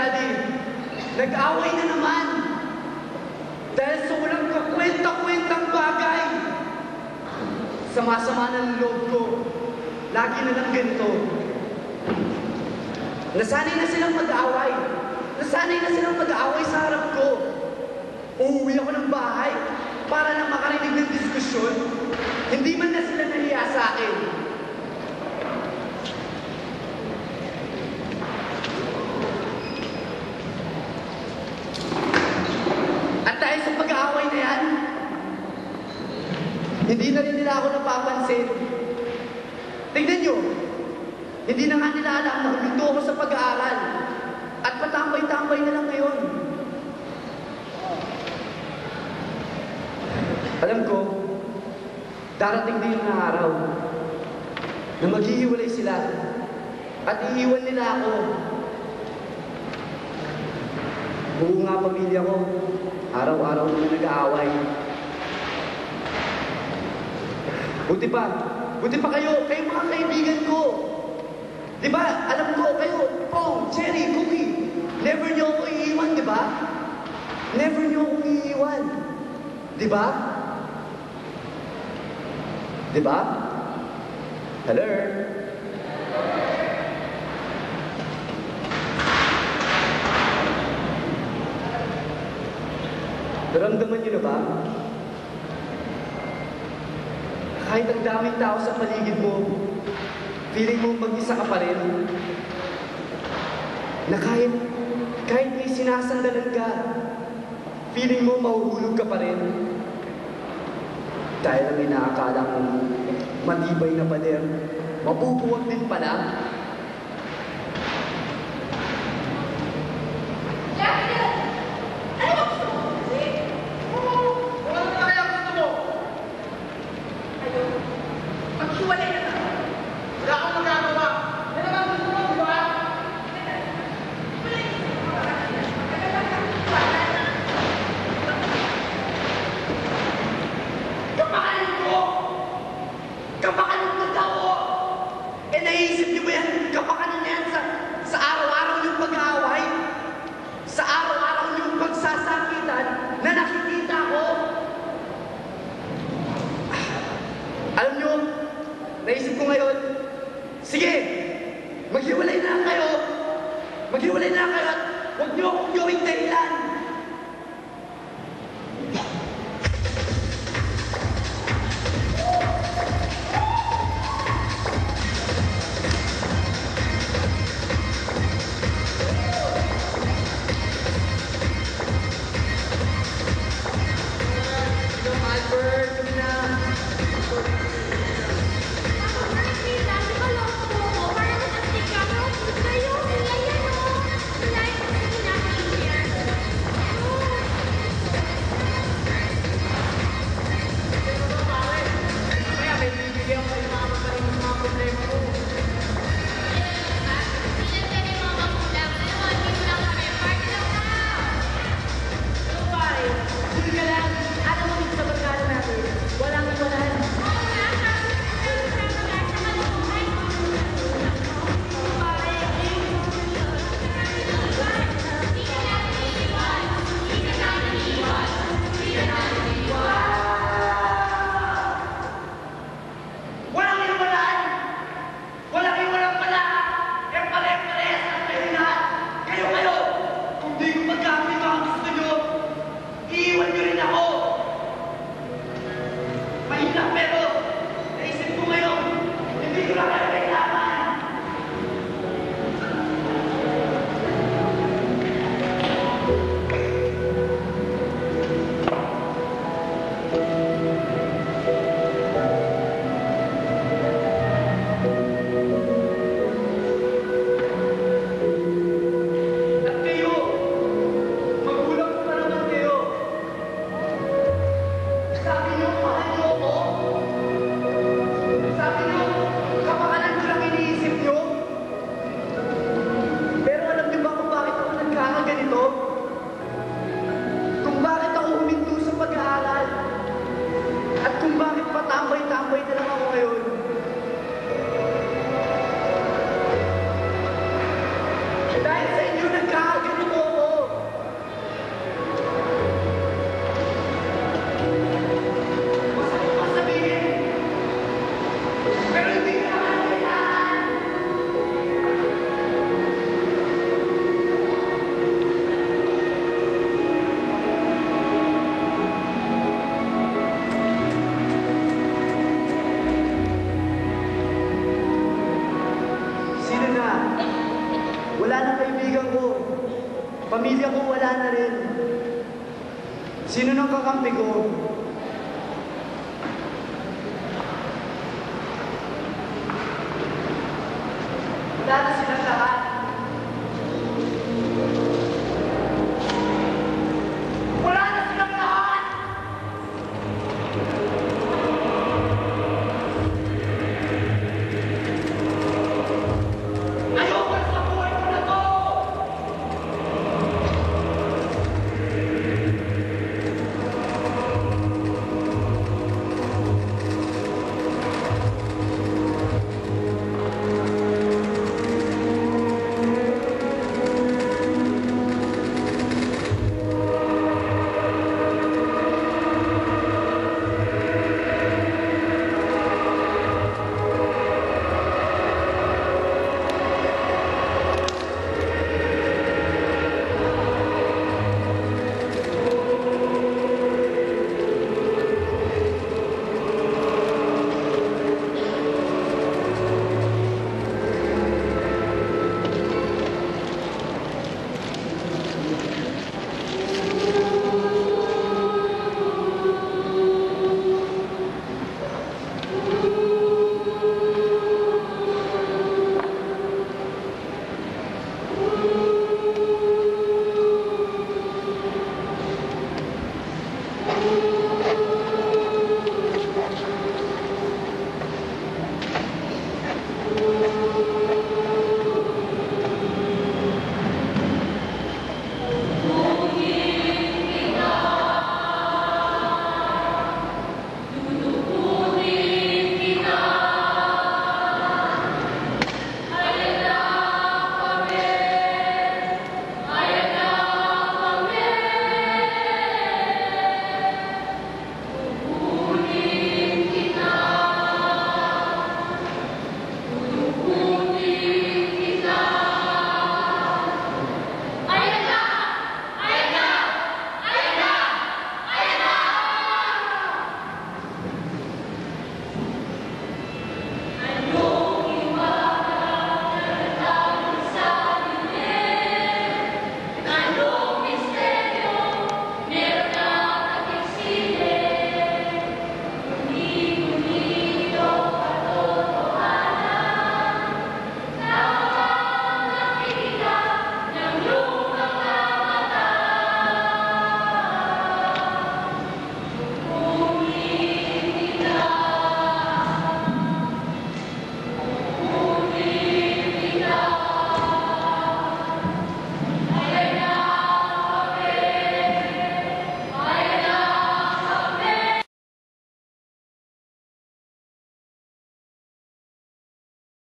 Daddy, nag-away na naman. Dahil sa walang kakwenta-kwentang bagay. Sama-sama ng loob ko. Lagi na lang ganito. Nasanay na silang mag-away. Nasanay na silang mag-away sa harap ko. Uuwi ako ng bahay para lang makarinig ng diskusyon. Hindi man na sila nahiya sa akin. At dahil sa pag-aaway na yan, hindi na rin nila ako napapansin. Tingnan nyo, hindi na nga nila alam na huminto ako sa pag-aaral. At patambay-tambay na lang ngayon. Alam ko, darating din yung araw na maghihiwalay sila at iiwan nila ako. Buo nga pamilya ko, araw-araw na nag-aaway. Buti pa kayo mga kaibigan ko. Di ba, alam ko kayo, Pong, Cherry, Cookie, never niyo ako iiwan, di ba? Never niyo ako iiwan. Di ba? Di ba? Hello? Naramdaman niyo na ba? Kahit ang daming tao sa paligid mo, feeling mo mag-isa ka pa rin. Na kahit may sinasandalan ka, feeling mo mahuhulog ka pa rin. Dahil ang inaakala mo, matibay na pader, mabubuwag din pala. Naisip ko ngayon, sige, maghiwalay na kayo at huwag niyo akong gawing dahilan. Pamilya ko wala na rin. Sino nang kakampi ko?